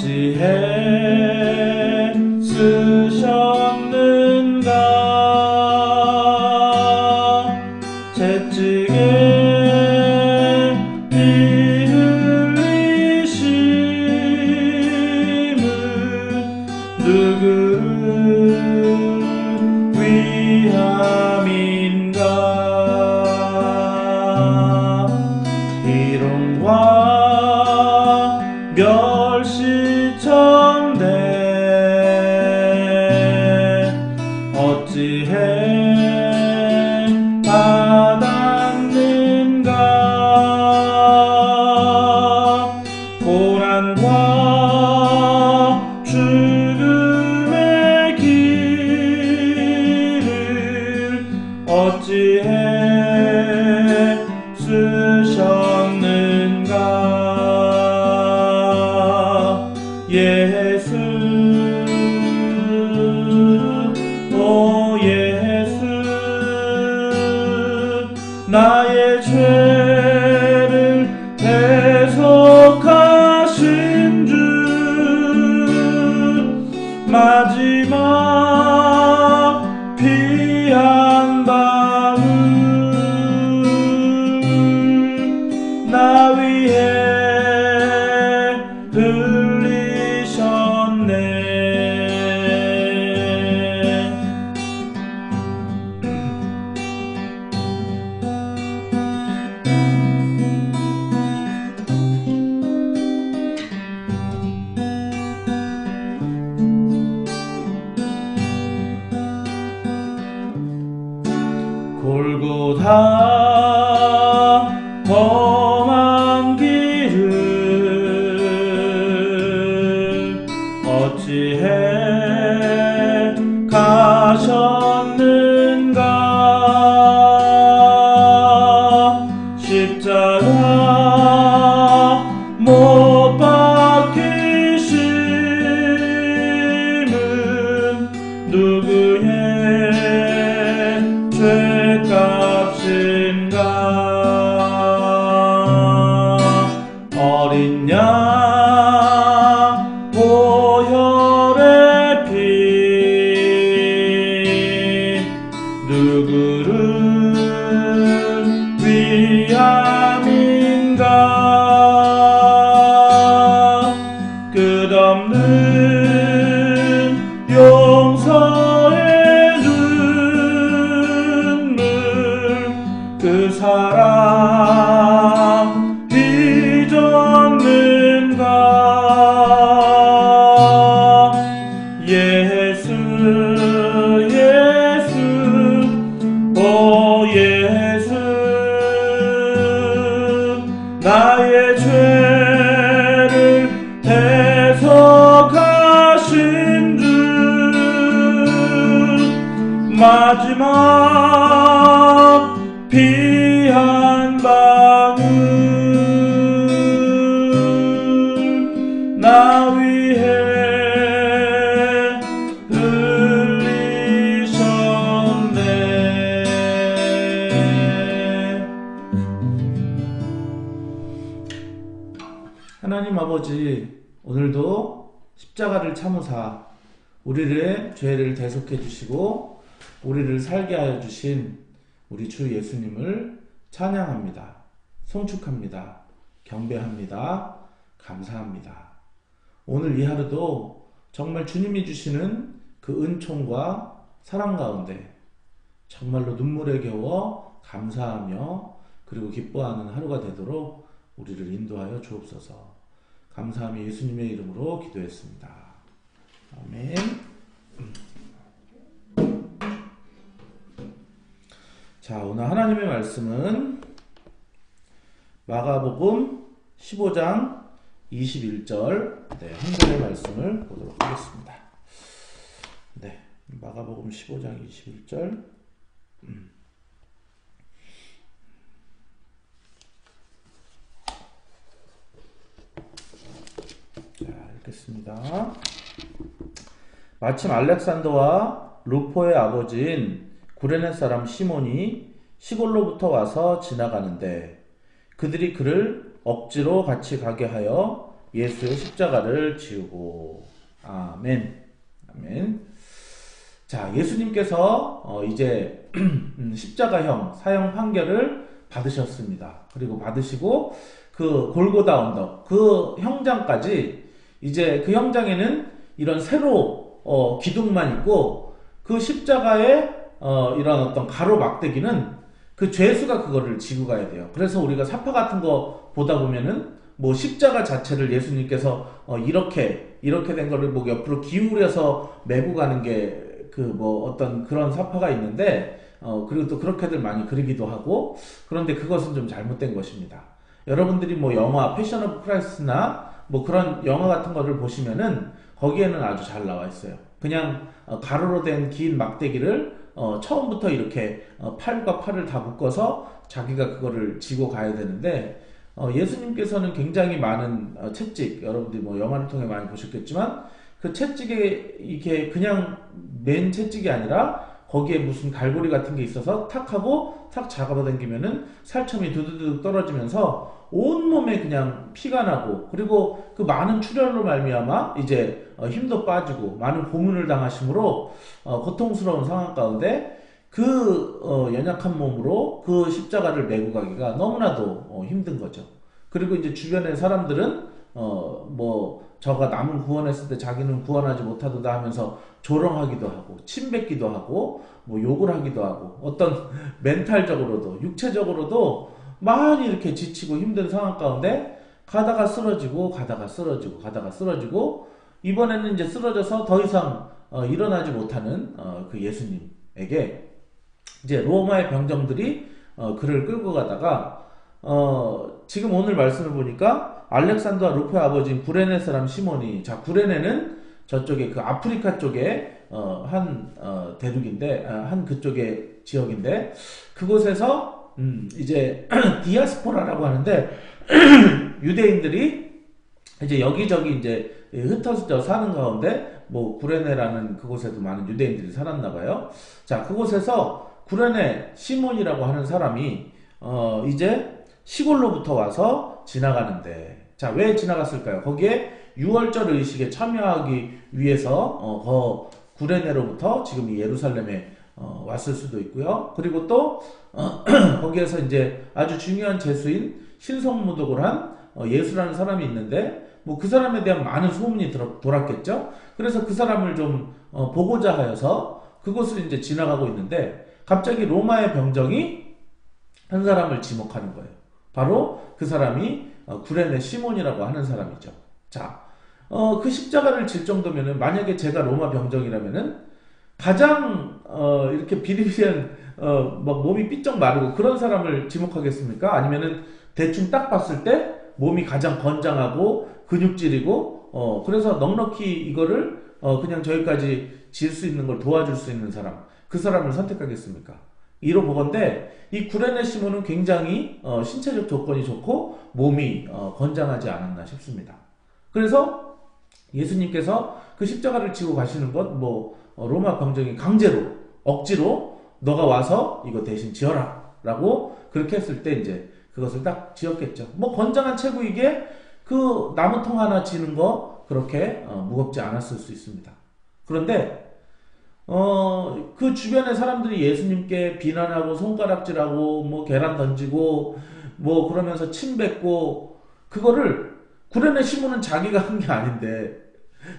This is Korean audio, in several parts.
어찌해 쓰셨는가 채찍에 피 흘리심을 누구를 위함인가 희롱과 멸시천대 어찌해 받았는가 고난과 죽음의 길을 어찌해 쓰셨는가 예수 오 예수 나의 죄를 대속하신 주 마지막 피 한 방울 나 위해 흘리셨네 골고다 험한 길을 어찌해 가셨는가 십자가 못 박히심은 누구의 죄값인가 어린 양 보혈의 피 누구를 위함인가 끝없는 용서의 눈물 그 사랑 잊었는가 예수 예수 오 예수 나의 죄를 대속하신 주 마지막 피 한 방울 나 위해 흘리셨네. 하나님 아버지, 오늘도 십자가를 참으사 우리의 죄를 대속해 주시고 우리를 살게 하여 주신 우리 주 예수님을 찬양합니다. 송축합니다. 경배합니다. 감사합니다. 오늘 이 하루도 정말 주님이 주시는 그 은총과 사랑 가운데 정말로 눈물에 겨워 감사하며 그리고 기뻐하는 하루가 되도록 우리를 인도하여 주옵소서. 감사하며 예수님의 이름으로 기도했습니다. 아멘. 자, 오늘 하나님의 말씀은 마가복음 15장 21절 한 절의 말씀을 보도록 하겠습니다. 네, 마가복음 15장 21절 자, 읽겠습니다. 마침 알렉산더와 루포의 아버지인 구레네 사람 시몬이 시골로부터 와서 지나가는데 그들이 그를 억지로 같이 가게 하여 예수의 십자가를 지우고. 아멘. 아멘. 자, 예수님께서 이제 십자가형 사형 판결을 받으셨습니다. 그리고 받으시고 그 골고다 언덕 그 형장까지 이제 그 형장에는 이런 세로 기둥만 있고 그 십자가에 이런 어떤 가로 막대기는 그 죄수가 그거를 지고 가야 돼요. 그래서 우리가 사파 같은 거 보다 보면은 뭐 십자가 자체를 예수님께서 이렇게 된 거를 뭐 옆으로 기울여서 메고 가는 게 그 뭐 어떤 그런 사파가 있는데 그리고 또 그렇게들 많이 그리기도 하고 그런데 그것은 좀 잘못된 것입니다. 여러분들이 뭐 영화 패션 오브 크라이스트나 뭐 그런 영화 같은 거를 보시면은 거기에는 아주 잘 나와 있어요. 그냥 가로로 된 긴 막대기를 처음부터 이렇게 팔과 팔을 다 묶어서 자기가 그거를 지고 가야 되는데 예수님께서는 굉장히 많은 채찍 여러분들이 뭐 영화를 통해 많이 보셨겠지만 그 채찍에 이게 그냥 맨 채찍이 아니라 거기에 무슨 갈고리 같은 게 있어서 탁 하고 탁 잡아당기면은 살점이 두두둑 떨어지면서 온몸에 그냥 피가 나고 그리고 그 많은 출혈로 말미암아 이제 힘도 빠지고 많은 고문을 당하심으로 고통스러운 상황 가운데 그 연약한 몸으로 그 십자가를 메고 가기가 너무나도 힘든 거죠. 그리고 이제 주변의 사람들은 뭐 저가 남을 구원했을 때 자기는 구원하지 못하도다 하면서 조롱하기도 하고 침뱉기도 하고 뭐 욕을 하기도 하고 어떤 멘탈적으로도 육체적으로도 많이 이렇게 지치고 힘든 상황 가운데 가다가 쓰러지고 가다가 쓰러지고 가다가 쓰러지고 이번에는 이제 쓰러져서 더 이상 일어나지 못하는 그 예수님에게 이제 로마의 병정들이 그를 끌고 가다가 지금 오늘 말씀을 보니까 알렉산더와 루포의 아버지인 구레네 사람 시몬이 자 구레네는 저쪽에 그 아프리카 쪽에 한 대륙인데 한 그쪽의 지역인데 그곳에서 이제 디아스포라라고 하는데 유대인들이 이제 여기저기 이제 흩어져 사는 가운데 뭐 구레네라는 그곳에도 많은 유대인들이 살았나 봐요. 자 그곳에서 구레네 시몬이라고 하는 사람이 이제 시골로부터 와서 지나가는데 자 왜 지나갔을까요? 거기에 유월절 의식에 참여하기 위해서 구레네로부터 지금 이 예루살렘에 왔을 수도 있고요. 그리고 또 거기에서 이제 아주 중요한 제수인 신성모독을 한 예수라는 사람이 있는데 뭐 그 사람에 대한 많은 소문이 돌았겠죠. 그래서 그 사람을 좀 보고자 하여서 그곳을 이제 지나가고 있는데 갑자기 로마의 병정이 한 사람을 지목하는 거예요. 바로 그 사람이 구레네 시몬이라고 하는 사람이죠. 자, 그 십자가를 질 정도면은 만약에 제가 로마 병정이라면은 가장 이렇게 비리비리한 막 몸이 삐쩍 마르고 그런 사람을 지목하겠습니까? 아니면은 대충 딱 봤을 때 몸이 가장 건장하고 근육질이고 그래서 넉넉히 이거를 그냥 저기까지 질 수 있는 걸 도와줄 수 있는 사람 그 사람을 선택하겠습니까? 이로 보건대 이 구레네 시몬은 굉장히 신체적 조건이 좋고 몸이 건장하지 않았나 싶습니다. 그래서 예수님께서 그 십자가를 지고 가시는 것 뭐 로마 병정이 강제로 억지로 너가 와서 이거 대신 지어라 라고 그렇게 했을 때 이제 그것을 딱 지었겠죠. 뭐 건장한 체구이게 그 나무통 하나 지는 거 그렇게 무겁지 않았을 수 있습니다. 그런데 그 주변의 사람들이 예수님께 비난하고 손가락질하고 뭐 계란 던지고 뭐 그러면서 침 뱉고 그거를 구레네 시몬은 자기가 한 게 아닌데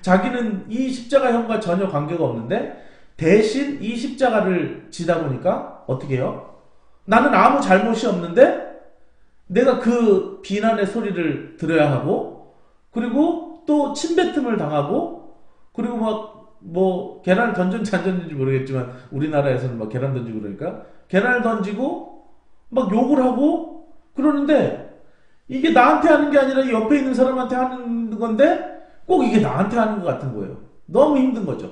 자기는 이 십자가형과 전혀 관계가 없는데 대신 이 십자가를 지다 보니까 어떻게 해요? 나는 아무 잘못이 없는데 내가 그 비난의 소리를 들어야 하고 그리고 또 침뱉음을 당하고 그리고 막 뭐 계란을 던졌는지 안 던졌는지 모르겠지만 우리나라에서는 막 계란 던지고 그러니까 계란을 던지고 막 욕을 하고 그러는데 이게 나한테 하는 게 아니라 옆에 있는 사람한테 하는 건데 꼭 이게 나한테 하는 것 같은 거예요. 너무 힘든 거죠.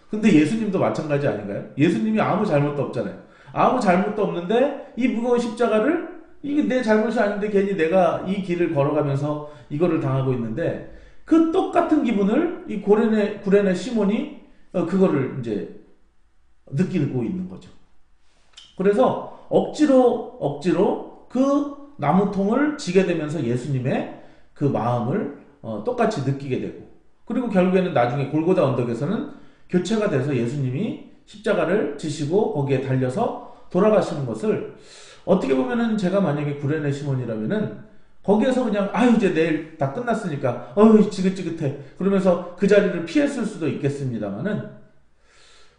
근데 예수님도 마찬가지 아닌가요? 예수님이 아무 잘못도 없잖아요. 아무 잘못도 없는데 이 무거운 십자가를 이게 내 잘못이 아닌데 괜히 내가 이 길을 걸어가면서 이거를 당하고 있는데 그 똑같은 기분을 이 구레네 시몬이 그거를 이제 느끼고 있는 거죠. 그래서 억지로 그 나무통을 지게 되면서 예수님의 그 마음을 똑같이 느끼게 되고, 그리고 결국에는 나중에 골고다 언덕에서는 교체가 돼서 예수님이 십자가를 지시고 거기에 달려서 돌아가시는 것을, 어떻게 보면은 제가 만약에 구레네 시몬이라면은 거기에서 그냥 이제 내일 다 끝났으니까 지긋지긋해 그러면서 그 자리를 피했을 수도 있겠습니다만은,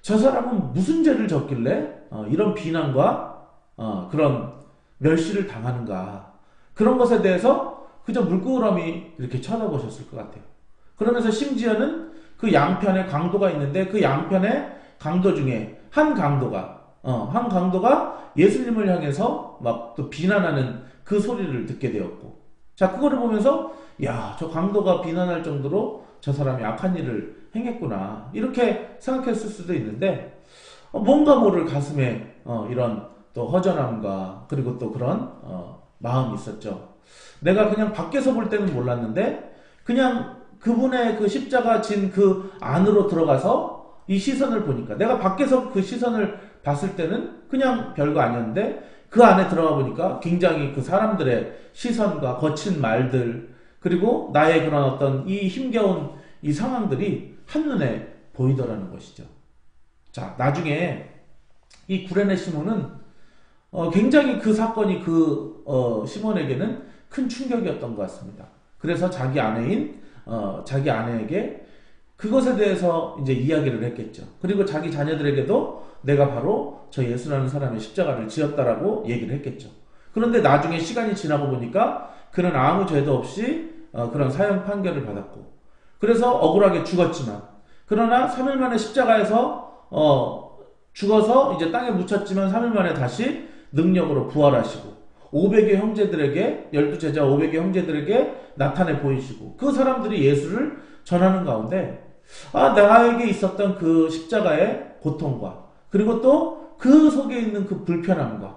저 사람은 무슨 죄를 졌길래 이런 비난과 그런 멸시를 당하는가, 그런 것에 대해서 그저 물끄러미 이렇게 쳐다보셨을 것 같아요. 그러면서 심지어는 그 양편에 강도가 있는데 그 양편의 강도 중에 한 강도가 예수님을 향해서 막 또 비난하는 그 소리를 듣게 되었고, 자, 그거를 보면서 야, 저 강도가 비난할 정도로 저 사람이 악한 일을 행했구나, 이렇게 생각했을 수도 있는데, 뭔가 모를 가슴에 이런 또 허전함과 그리고 또 그런 마음이 있었죠. 내가 그냥 밖에서 볼 때는 몰랐는데 그냥 그분의 그 십자가 진 그 안으로 들어가서 이 시선을 보니까, 내가 밖에서 그 시선을 봤을 때는 그냥 별거 아니었는데 그 안에 들어가 보니까 굉장히 그 사람들의 시선과 거친 말들, 그리고 나의 그런 어떤 이 힘겨운 이 상황들이 한눈에 보이더라는 것이죠. 자, 나중에 이 구레네 시몬은 굉장히 그 사건이 시몬에게는 큰 충격이었던 것 같습니다. 그래서 자기 아내에게 그것에 대해서 이제 이야기를 했겠죠. 그리고 자기 자녀들에게도 내가 바로 저 예수라는 사람의 십자가를 지었다라고 얘기를 했겠죠. 그런데 나중에 시간이 지나고 보니까 그는 아무 죄도 없이 그런 사형 판결을 받았고, 그래서 억울하게 죽었지만, 그러나 3일 만에 십자가에서 죽어서 이제 땅에 묻혔지만 3일 만에 다시 능력으로 부활하시고 500의 형제들에게, 12제자 500의 형제들에게 나타내 보이시고, 그 사람들이 예수를 전하는 가운데 나에게 있었던 그 십자가의 고통과 그리고 또 그 속에 있는 그 불편함과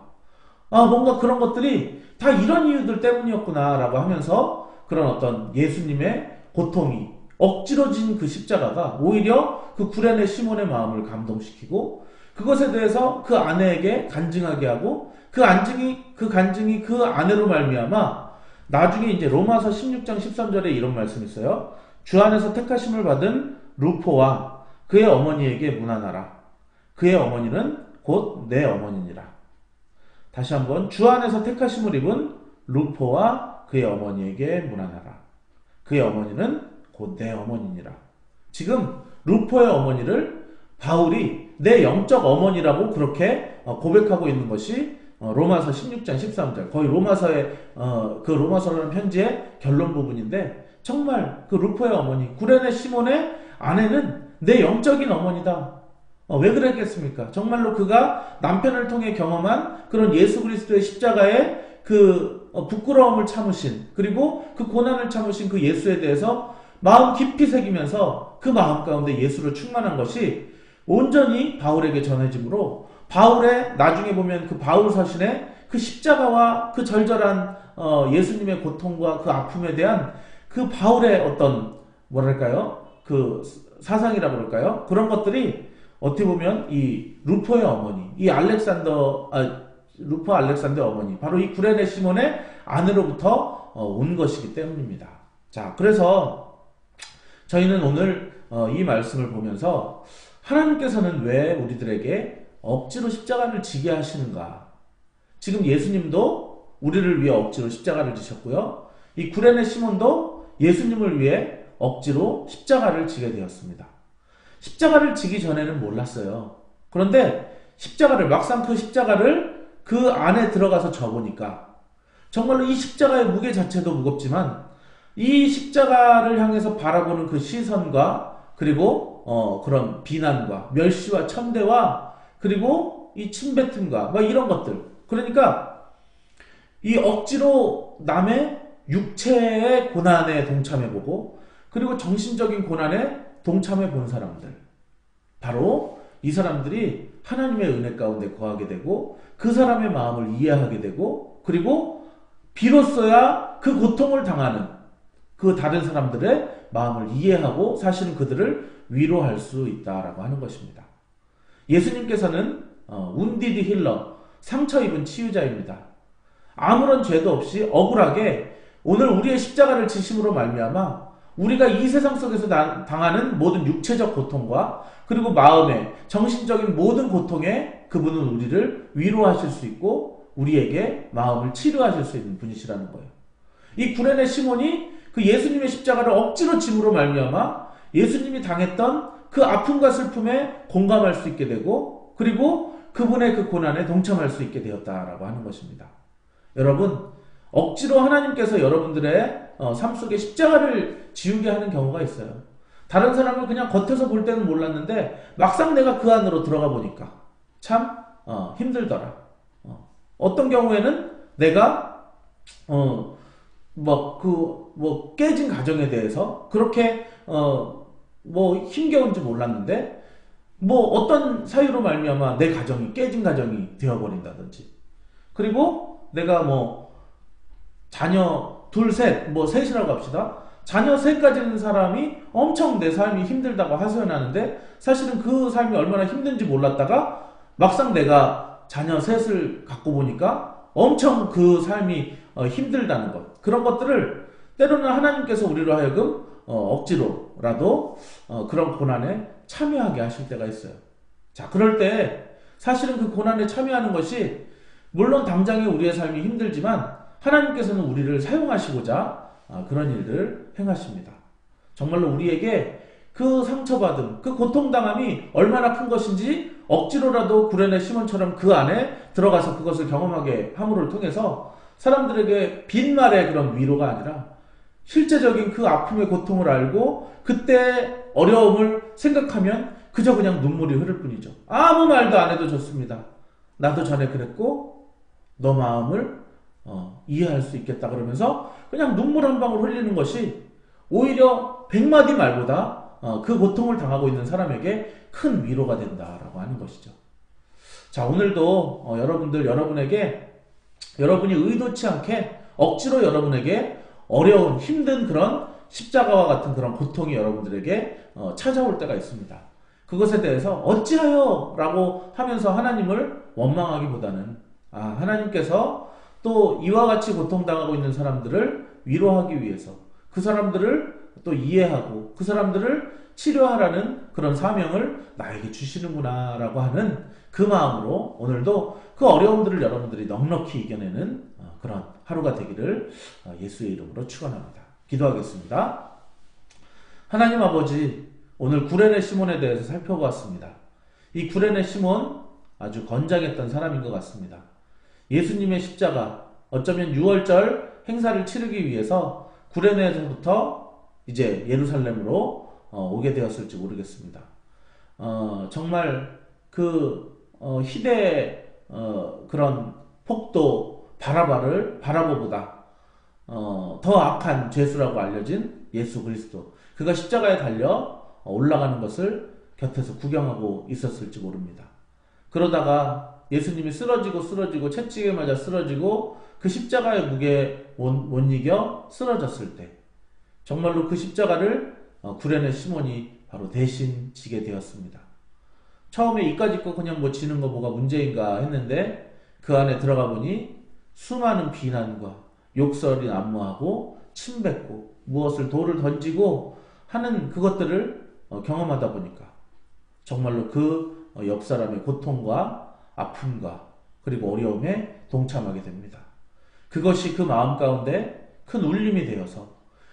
뭔가 그런 것들이 다 이런 이유들 때문이었구나라고 하면서, 그런 어떤 예수님의 고통이 억지로 진 그 십자가가 오히려 그 구레네 시몬의 마음을 감동시키고, 그것에 대해서 그 아내에게 간증하게 하고, 그 간증이 그 아내로 말미암아 나중에 이제 로마서 16장 13절에 이런 말씀이 있어요. 주 안에서 택하심을 받은 루포와 그의 어머니에게 문안하라. 그의 어머니는 곧 내 어머니니라. 다시 한번, 주 안에서 택하심을 입은 루포와 그의 어머니에게 문안하라. 그의 어머니는 곧 내 어머니니라. 지금 루포의 어머니를 바울이 내 영적 어머니라고 그렇게 고백하고 있는 것이 로마서 16장 13절, 거의 그 로마서라는 편지의 결론 부분인데, 정말 그 루포의 어머니, 구레네 시몬의 아내는 내 영적인 어머니다. 왜 그랬겠습니까? 정말로 그가 남편을 통해 경험한 그런 예수 그리스도의 십자가의 그 부끄러움을 참으신, 그리고 그 고난을 참으신 그 예수에 대해서 마음 깊이 새기면서 그 마음 가운데 예수를 충만한 것이 온전히 바울에게 전해지므로, 바울의 나중에 보면 그 바울 서신에 그 십자가와 그 절절한 예수님의 고통과 그 아픔에 대한 그 바울의 어떤 뭐랄까요, 그 사상이라고 그럴까요, 그런 것들이 어떻게 보면 이 루포의 어머니, 루포 알렉산더 어머니, 바로 이 구레네 시몬의 아내로부터 온 것이기 때문입니다. 자, 그래서 저희는 오늘 이 말씀을 보면서 하나님께서는 왜 우리들에게 억지로 십자가를 지게 하시는가? 지금 예수님도 우리를 위해 억지로 십자가를 지셨고요, 이 구레네 시몬도 예수님을 위해 억지로 십자가를 지게 되었습니다. 십자가를 지기 전에는 몰랐어요. 그런데 막상 그 십자가를 그 안에 들어가서 져보니까 정말로 이 십자가의 무게 자체도 무겁지만, 이 십자가를 향해서 바라보는 그 시선과 그리고 그런 비난과 멸시와 천대와 그리고 이 침뱉음과 막 이런 것들, 그러니까 이 억지로 남의 육체의 고난에 동참해보고 그리고 정신적인 고난에 동참해 본 사람들, 바로 이 사람들이 하나님의 은혜 가운데 거하게 되고 그 사람의 마음을 이해하게 되고, 그리고 비로소야 그 고통을 당하는 그 다른 사람들의 마음을 이해하고 사실은 그들을 위로할 수 있다라고 하는 것입니다. 예수님께서는 운디드 힐러, 상처 입은 치유자입니다. 아무런 죄도 없이 억울하게 오늘 우리의 십자가를 지심으로 말미암아 우리가 이 세상 속에서 당하는 모든 육체적 고통과 그리고 마음의 정신적인 모든 고통에 그분은 우리를 위로하실 수 있고 우리에게 마음을 치료하실 수 있는 분이시라는 거예요. 이 구레네 시몬이 그 예수님의 십자가를 억지로 짐으로 말미암아 예수님이 당했던 그 아픔과 슬픔에 공감할 수 있게 되고 그리고 그분의 그 고난에 동참할 수 있게 되었다라고 하는 것입니다. 여러분, 억지로 하나님께서 여러분들의 삶 속에 십자가를 지우게 하는 경우가 있어요. 다른 사람은 그냥 겉에서 볼 때는 몰랐는데 막상 내가 그 안으로 들어가 보니까 참 힘들더라. 어떤 경우에는 내가 깨진 가정에 대해서 그렇게 힘겨운지 몰랐는데 어떤 사유로 말미암아 내 가정이 깨진 가정이 되어버린다든지 그리고 내가 자녀 둘, 셋, 셋이라고 합시다. 자녀 셋 가지는 사람이 엄청 내 삶이 힘들다고 하소연하는데 사실은 그 삶이 얼마나 힘든지 몰랐다가 막상 내가 자녀 셋을 갖고 보니까 엄청 그 삶이 힘들다는 것. 그런 것들을 때로는 하나님께서 우리로 하여금 억지로라도 그런 고난에 참여하게 하실 때가 있어요. 자, 그럴 때 사실은 그 고난에 참여하는 것이 물론 당장에 우리의 삶이 힘들지만 하나님께서는 우리를 사용하시고자 그런 일들을 행하십니다. 정말로 우리에게 그 상처받음, 그 고통당함이 얼마나 큰 것인지 억지로라도 구레네 시몬처럼 그 안에 들어가서 그것을 경험하게 함으로 통해서 사람들에게 빈말의 그런 위로가 아니라 실제적인 그 아픔의 고통을 알고 그때 어려움을 생각하면 그저 그냥 눈물이 흐를 뿐이죠. 아무 말도 안 해도 좋습니다. 나도 전에 그랬고 너 마음을 이해할 수 있겠다 그러면서 그냥 눈물 한 방울 흘리는 것이 오히려 100마디 말보다 그 고통을 당하고 있는 사람에게 큰 위로가 된다라고 하는 것이죠. 자, 오늘도 여러분에게 여러분이 의도치 않게 억지로 여러분에게 어려운 힘든 그런 십자가와 같은 그런 고통이 여러분들에게 찾아올 때가 있습니다. 그것에 대해서 어찌하여 라고 하면서 하나님을 원망하기보다는 하나님께서 또 이와 같이 고통당하고 있는 사람들을 위로하기 위해서 그 사람들을 또 이해하고 그 사람들을 치료하라는 그런 사명을 나에게 주시는구나 라고 하는 그 마음으로 오늘도 그 어려움들을 여러분들이 넉넉히 이겨내는 그런 하루가 되기를 예수의 이름으로 축원합니다. 기도하겠습니다. 하나님 아버지, 오늘 구레네 시몬에 대해서 살펴보았습니다. 이 구레네 시몬 아주 건장했던 사람인 것 같습니다. 예수님의 십자가, 어쩌면 6월절 행사를 치르기 위해서 구레네에서부터 이제 예루살렘으로 오게 되었을지 모르겠습니다. 정말 그 희대의 그런 폭도 바라보보다 더 악한 죄수라고 알려진 예수 그리스도, 그가 십자가에 달려 올라가는 것을 곁에서 구경하고 있었을지 모릅니다. 그러다가 예수님이 쓰러지고 채찍에 맞아 쓰러지고 그 십자가의 무게에 못 이겨 쓰러졌을 때 정말로 그 십자가를 구레네 시몬이 바로 대신 지게 되었습니다. 처음에 이까짓 거 그냥 지는 거 뭐가 문제인가 했는데 그 안에 들어가 보니 수많은 비난과 욕설이 난무하고 침뱉고 무엇을 돌을 던지고 하는 그것들을 경험하다 보니까 정말로 그 옆 사람의 고통과 아픔과 그리고 어려움에 동참하게 됩니다. 그것이 그 마음 가운데 큰 울림이 되어서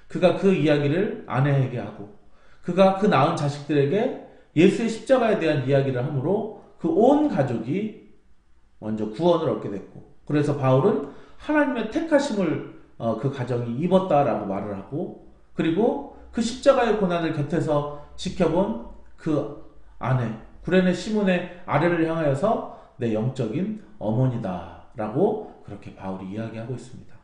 그가 그 이야기를 아내에게 하고 그가 그 낳은 자식들에게 예수의 십자가에 대한 이야기를 함으로 그 온 가족이 먼저 구원을 얻게 됐고, 그래서 바울은 하나님의 택하심을 그 가정이 입었다라고 말을 하고, 그리고 그 십자가의 고난을 곁에서 지켜본 그 아내 구레네 시몬의 아내를 향하여서 내 영적인 어머니다 라고 그렇게 바울이 이야기하고 있습니다.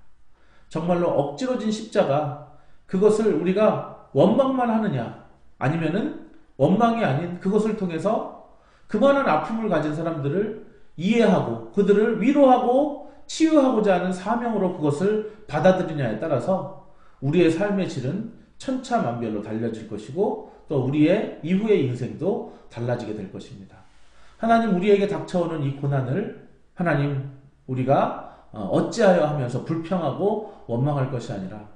정말로 억지로 진 십자가, 그것을 우리가 원망만 하느냐 아니면은 원망이 아닌 그것을 통해서 그만한 아픔을 가진 사람들을 이해하고 그들을 위로하고 치유하고자 하는 사명으로 그것을 받아들이냐에 따라서 우리의 삶의 질은 천차만별로 달라질 것이고 또 우리의 이후의 인생도 달라지게 될 것입니다. 하나님, 우리에게 닥쳐오는 이 고난을 하나님 우리가 어찌하여 하면서 불평하고 원망할 것이 아니라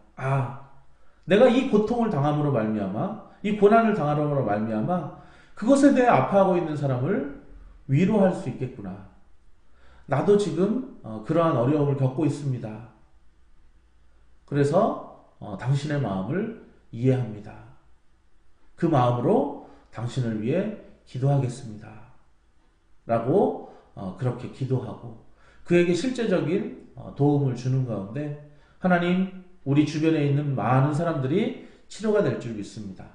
내가 이 고통을 당함으로 말미암아 이 고난을 당함으로 말미암아 그것에 대해 아파하고 있는 사람을 위로할 수 있겠구나. 나도 지금 그러한 어려움을 겪고 있습니다. 그래서 당신의 마음을 이해합니다. 그 마음으로 당신을 위해 기도하겠습니다. 라고 그렇게 기도하고 그에게 실제적인 도움을 주는 가운데 하나님 우리 주변에 있는 많은 사람들이 치료가 될 줄 믿습니다.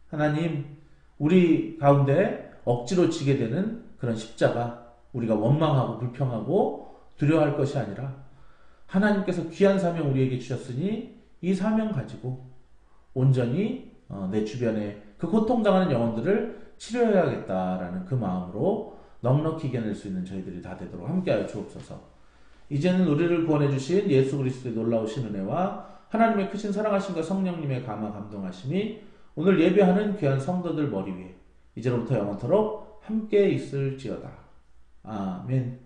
하나님 우리 가운데 억지로 지게 되는 그런 십자가 우리가 원망하고 불평하고 두려워할 것이 아니라 하나님께서 귀한 사명 우리에게 주셨으니 이 사명 가지고 온전히 내 주변에 그 고통당하는 영혼들을 치료해야겠다라는 그 마음으로 넉넉히 이겨낼 수 있는 저희들이 다 되도록 함께하여 주옵소서. 이제는 우리를 구원해 주신 예수 그리스도의 놀라우신 은혜와 하나님의 크신 사랑하심과 성령님의 감화 감동하심이 오늘 예배하는 귀한 성도들 머리 위에 이제로부터 영원토록 함께 있을지어다. 아멘.